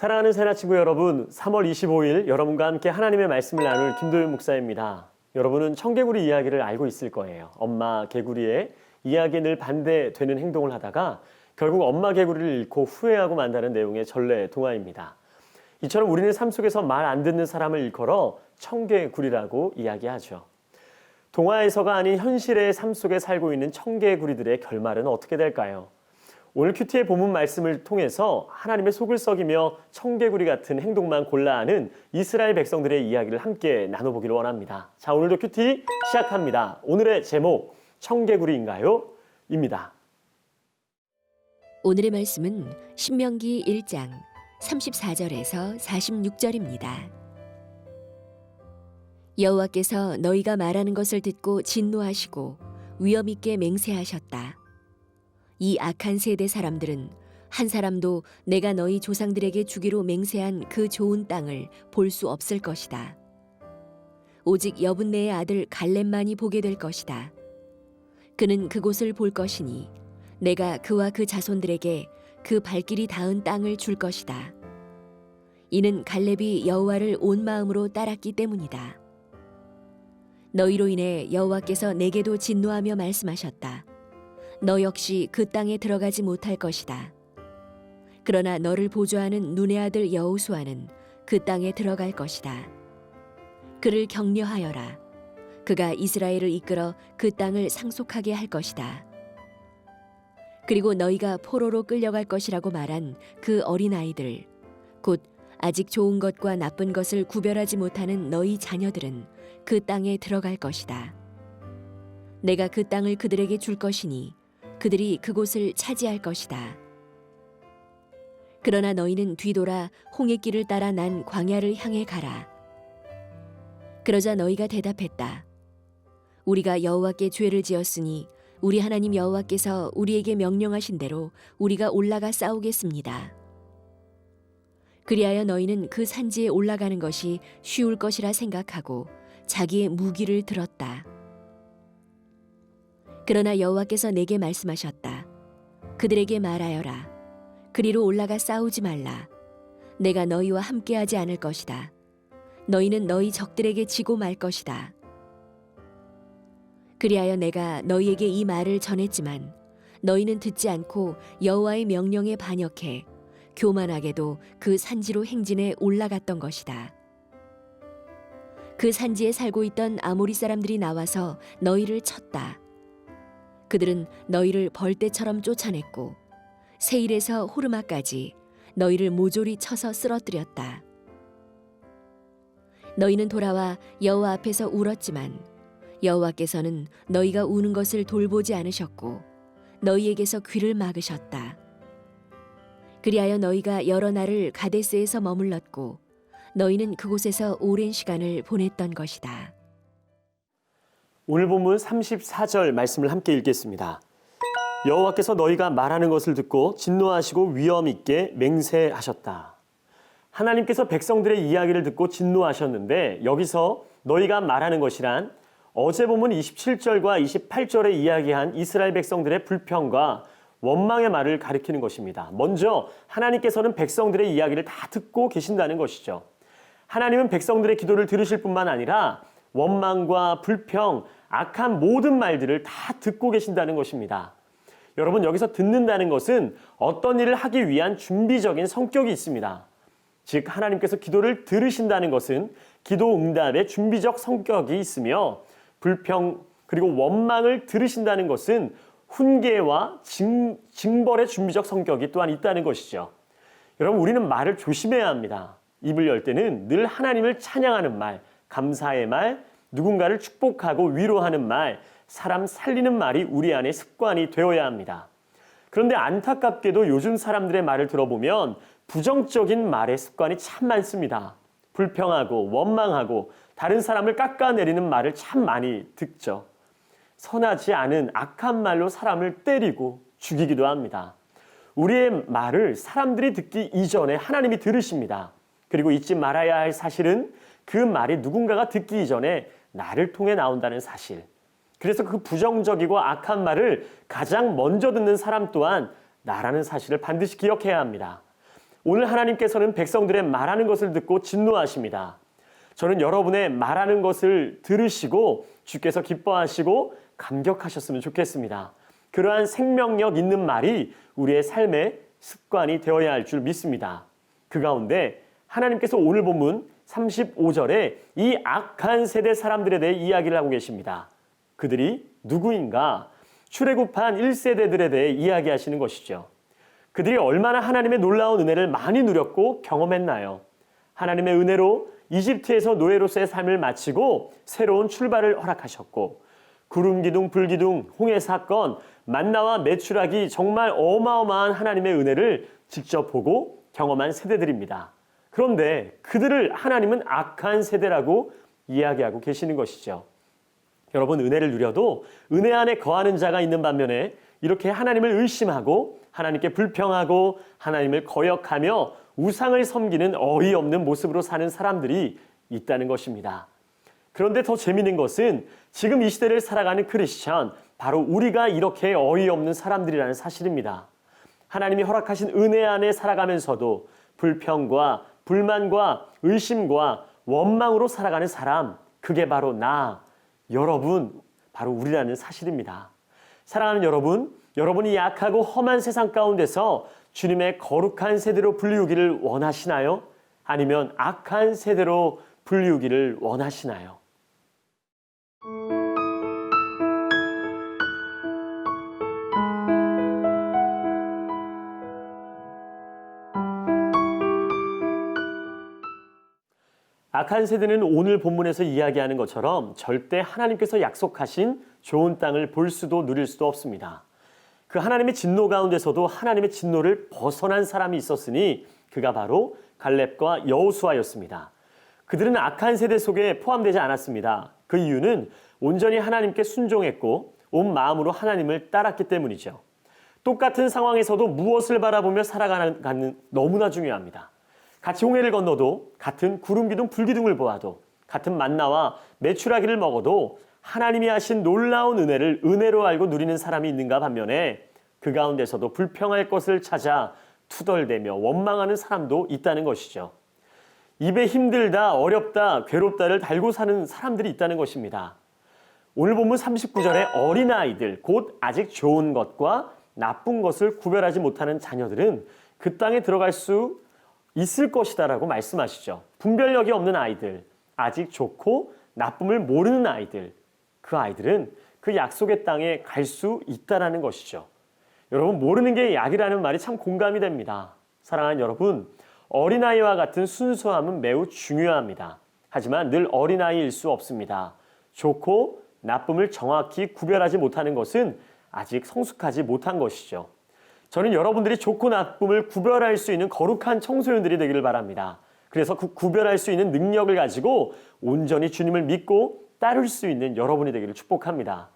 사랑하는 새나 친구 여러분, 3월 25일 여러분과 함께 하나님의 말씀을 나눌 김도윤 목사입니다. 여러분은 청개구리 이야기를 알고 있을 거예요. 엄마 개구리의 이야기에 늘 반대되는 행동을 하다가 결국 엄마 개구리를 잃고 후회하고 만다는 내용의 전래 동화입니다. 이처럼 우리는 삶 속에서 말 안 듣는 사람을 일컬어 청개구리라고 이야기하죠. 동화에서가 아닌 현실의 삶 속에 살고 있는 청개구리들의 결말은 어떻게 될까요? 오늘 큐티의 본문 말씀을 통해서 하나님의 속을 썩이며 청개구리 같은 행동만 골라 하는 이스라엘 백성들의 이야기를 함께 나눠보기를 원합니다. 자, 오늘도 큐티 시작합니다. 오늘의 제목, 청개구리인가요? 입니다. 오늘의 말씀은 신명기 1장 34절에서 46절입니다. 여호와께서 너희가 말하는 것을 듣고 진노하시고 위엄 있게 맹세하셨다. 이 악한 세대 사람들은 한 사람도 내가 너희 조상들에게 주기로 맹세한 그 좋은 땅을 볼 수 없을 것이다. 오직 여분네의 아들 갈렙만이 보게 될 것이다. 그는 그곳을 볼 것이니 내가 그와 그 자손들에게 그 발길이 닿은 땅을 줄 것이다. 이는 갈렙이 여호와를 온 마음으로 따랐기 때문이다. 너희로 인해 여호와께서 내게도 진노하며 말씀하셨다. 너 역시 그 땅에 들어가지 못할 것이다. 그러나 너를 보조하는 눈의 아들 여호수아는 그 땅에 들어갈 것이다. 그를 격려하여라. 그가 이스라엘을 이끌어 그 땅을 상속하게 할 것이다. 그리고 너희가 포로로 끌려갈 것이라고 말한 그 어린아이들, 곧 아직 좋은 것과 나쁜 것을 구별하지 못하는 너희 자녀들은 그 땅에 들어갈 것이다. 내가 그 땅을 그들에게 줄 것이니 그들이 그곳을 차지할 것이다. 그러나 너희는 뒤돌아 홍해길을 따라 난 광야를 향해 가라. 그러자 너희가 대답했다. 우리가 여호와께 죄를 지었으니 우리 하나님 여호와께서 우리에게 명령하신 대로 우리가 올라가 싸우겠습니다. 그리하여 너희는 그 산지에 올라가는 것이 쉬울 것이라 생각하고 자기의 무기를 들었다. 그러나 여호와께서 내게 말씀하셨다. 그들에게 말하여라. 그리로 올라가 싸우지 말라. 내가 너희와 함께하지 않을 것이다. 너희는 너희 적들에게 지고 말 것이다. 그리하여 내가 너희에게 이 말을 전했지만 너희는 듣지 않고 여호와의 명령에 반역해 교만하게도 그 산지로 행진해 올라갔던 것이다. 그 산지에 살고 있던 아모리 사람들이 나와서 너희를 쳤다. 그들은 너희를 벌떼처럼 쫓아냈고 세일에서 호르마까지 너희를 모조리 쳐서 쓰러뜨렸다. 너희는 돌아와 여호와 앞에서 울었지만 여호와께서는 너희가 우는 것을 돌보지 않으셨고 너희에게서 귀를 막으셨다. 그리하여 너희가 여러 날을 가데스에서 머물렀고 너희는 그곳에서 오랜 시간을 보냈던 것이다. 오늘 본문 34절 말씀을 함께 읽겠습니다. 여호와께서 너희가 말하는 것을 듣고 진노하시고 위엄 있게 맹세하셨다. 하나님께서 백성들의 이야기를 듣고 진노하셨는데 여기서 너희가 말하는 것이란 어제 본문 27절과 28절에 이야기한 이스라엘 백성들의 불평과 원망의 말을 가리키는 것입니다. 먼저 하나님께서는 백성들의 이야기를 다 듣고 계신다는 것이죠. 하나님은 백성들의 기도를 들으실 뿐만 아니라 원망과 불평, 악한 모든 말들을 다 듣고 계신다는 것입니다. 여러분, 여기서 듣는다는 것은 어떤 일을 하기 위한 준비적인 성격이 있습니다. 즉, 하나님께서 기도를 들으신다는 것은 기도 응답의 준비적 성격이 있으며 불평 그리고 원망을 들으신다는 것은 훈계와 징벌의 준비적 성격이 또한 있다는 것이죠. 여러분, 우리는 말을 조심해야 합니다. 입을 열 때는 늘 하나님을 찬양하는 말, 감사의 말, 누군가를 축복하고 위로하는 말, 사람 살리는 말이 우리 안에 습관이 되어야 합니다. 그런데 안타깝게도 요즘 사람들의 말을 들어보면 부정적인 말의 습관이 참 많습니다. 불평하고 원망하고 다른 사람을 깎아내리는 말을 참 많이 듣죠. 선하지 않은 악한 말로 사람을 때리고 죽이기도 합니다. 우리의 말을 사람들이 듣기 이전에 하나님이 들으십니다. 그리고 잊지 말아야 할 사실은 그 말이 누군가가 듣기 이전에 나를 통해 나온다는 사실. 그래서 그 부정적이고 악한 말을 가장 먼저 듣는 사람 또한 나라는 사실을 반드시 기억해야 합니다. 오늘 하나님께서는 백성들의 말하는 것을 듣고 진노하십니다. 저는 여러분의 말하는 것을 들으시고 주께서 기뻐하시고 감격하셨으면 좋겠습니다. 그러한 생명력 있는 말이 우리의 삶의 습관이 되어야 할 줄 믿습니다. 그 가운데 하나님께서 오늘 본문 35절에 이 악한 세대 사람들에 대해 이야기를 하고 계십니다. 그들이 누구인가? 출애굽한 1세대들에 대해 이야기하시는 것이죠. 그들이 얼마나 하나님의 놀라운 은혜를 많이 누렸고 경험했나요? 하나님의 은혜로 이집트에서 노예로서의 삶을 마치고 새로운 출발을 허락하셨고 구름기둥, 불기둥, 홍해 사건, 만나와 메추라기 정말 어마어마한 하나님의 은혜를 직접 보고 경험한 세대들입니다. 그런데 그들을 하나님은 악한 세대라고 이야기하고 계시는 것이죠. 여러분, 은혜를 누려도 은혜 안에 거하는 자가 있는 반면에 이렇게 하나님을 의심하고 하나님께 불평하고 하나님을 거역하며 우상을 섬기는 어이없는 모습으로 사는 사람들이 있다는 것입니다. 그런데 더 재미있는 것은 지금 이 시대를 살아가는 크리스천, 바로 우리가 이렇게 어이없는 사람들이라는 사실입니다. 하나님이 허락하신 은혜 안에 살아가면서도 불평과 불만과 의심과 원망으로 살아가는 사람, 그게 바로 나, 여러분, 바로 우리라는 사실입니다. 사랑하는 여러분, 여러분이 약하고 험한 세상 가운데서 주님의 거룩한 세대로 불리우기를 원하시나요? 아니면 악한 세대로 불리우기를 원하시나요? 악한 세대는 오늘 본문에서 이야기하는 것처럼 절대 하나님께서 약속하신 좋은 땅을 볼 수도 누릴 수도 없습니다. 그 하나님의 진노 가운데서도 하나님의 진노를 벗어난 사람이 있었으니 그가 바로 갈렙과 여호수아였습니다. 그들은 악한 세대 속에 포함되지 않았습니다. 그 이유는 온전히 하나님께 순종했고 온 마음으로 하나님을 따랐기 때문이죠. 똑같은 상황에서도 무엇을 바라보며 살아가는 너무나 중요합니다. 같이 홍해를 건너도 같은 구름기둥 불기둥을 보아도 같은 만나와 메추라기를 먹어도 하나님이 하신 놀라운 은혜를 은혜로 알고 누리는 사람이 있는가 반면에 그 가운데서도 불평할 것을 찾아 투덜대며 원망하는 사람도 있다는 것이죠. 입에 힘들다, 어렵다, 괴롭다를 달고 사는 사람들이 있다는 것입니다. 오늘 본문 39절에 어린아이들, 곧 아직 좋은 것과 나쁜 것을 구별하지 못하는 자녀들은 그 땅에 들어갈 수 있을 것이다라고 말씀하시죠. 분별력이 없는 아이들, 아직 좋고 나쁨을 모르는 아이들, 그 아이들은 그 약속의 땅에 갈 수 있다라는 것이죠. 여러분, 모르는 게 약이라는 말이 참 공감이 됩니다. 사랑하는 여러분, 어린아이와 같은 순수함은 매우 중요합니다. 하지만 늘 어린아이일 수 없습니다. 좋고 나쁨을 정확히 구별하지 못하는 것은 아직 성숙하지 못한 것이죠. 저는 여러분들이 좋고 나쁨을 구별할 수 있는 거룩한 청소년들이 되기를 바랍니다. 그래서 그 구별할 수 있는 능력을 가지고 온전히 주님을 믿고 따를 수 있는 여러분이 되기를 축복합니다.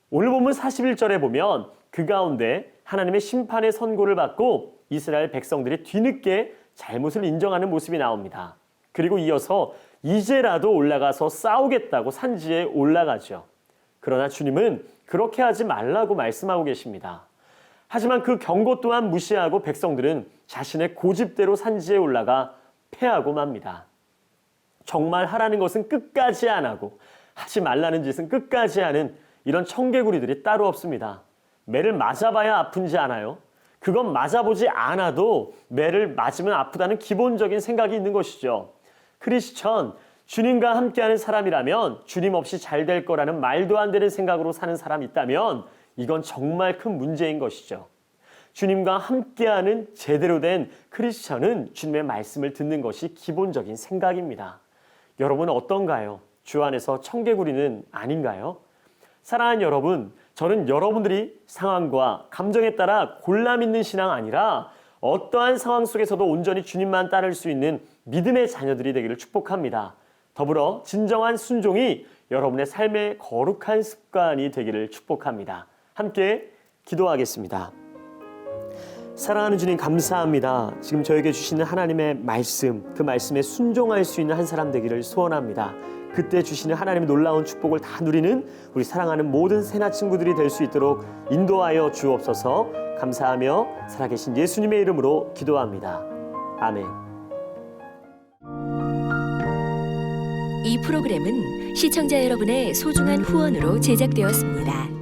오늘 본문 41절에 보면 그 가운데 하나님의 심판의 선고를 받고 이스라엘 백성들이 뒤늦게 잘못을 인정하는 모습이 나옵니다. 그리고 이어서 이제라도 올라가서 싸우겠다고 산지에 올라가죠. 그러나 주님은 그렇게 하지 말라고 말씀하고 계십니다. 하지만 그 경고 또한 무시하고 백성들은 자신의 고집대로 산지에 올라가 패하고 맙니다. 정말 하라는 것은 끝까지 안 하고 하지 말라는 짓은 끝까지 하는 이런 청개구리들이 따로 없습니다. 매를 맞아봐야 아픈지 아나요? 그건 맞아보지 않아도 매를 맞으면 아프다는 기본적인 생각이 있는 것이죠. 크리스천, 주님과 함께하는 사람이라면 주님 없이 잘 될 거라는 말도 안 되는 생각으로 사는 사람이 있다면 이건 정말 큰 문제인 것이죠. 주님과 함께하는 제대로 된 크리스천은 주님의 말씀을 듣는 것이 기본적인 생각입니다. 여러분은 어떤가요? 주 안에서 청개구리는 아닌가요? 사랑하는 여러분, 저는 여러분들이 상황과 감정에 따라 골라 믿는 신앙 아니라 어떠한 상황 속에서도 온전히 주님만 따를 수 있는 믿음의 자녀들이 되기를 축복합니다. 더불어 진정한 순종이 여러분의 삶의 거룩한 습관이 되기를 축복합니다. 함께 기도하겠습니다. 사랑하는 주님, 감사합니다. 지금 저에게 주시는 하나님의 말씀, 그 말씀에 순종할 수 있는 한 사람 되기를 소원합니다. 그때 주시는 하나님의 놀라운 축복을 다 누리는 우리 사랑하는 모든 새나 친구들이 될 수 있도록 인도하여 주옵소서. 감사하며 살아계신 예수님의 이름으로 기도합니다. 아멘. 이 프로그램은 시청자 여러분의 소중한 후원으로 제작되었습니다.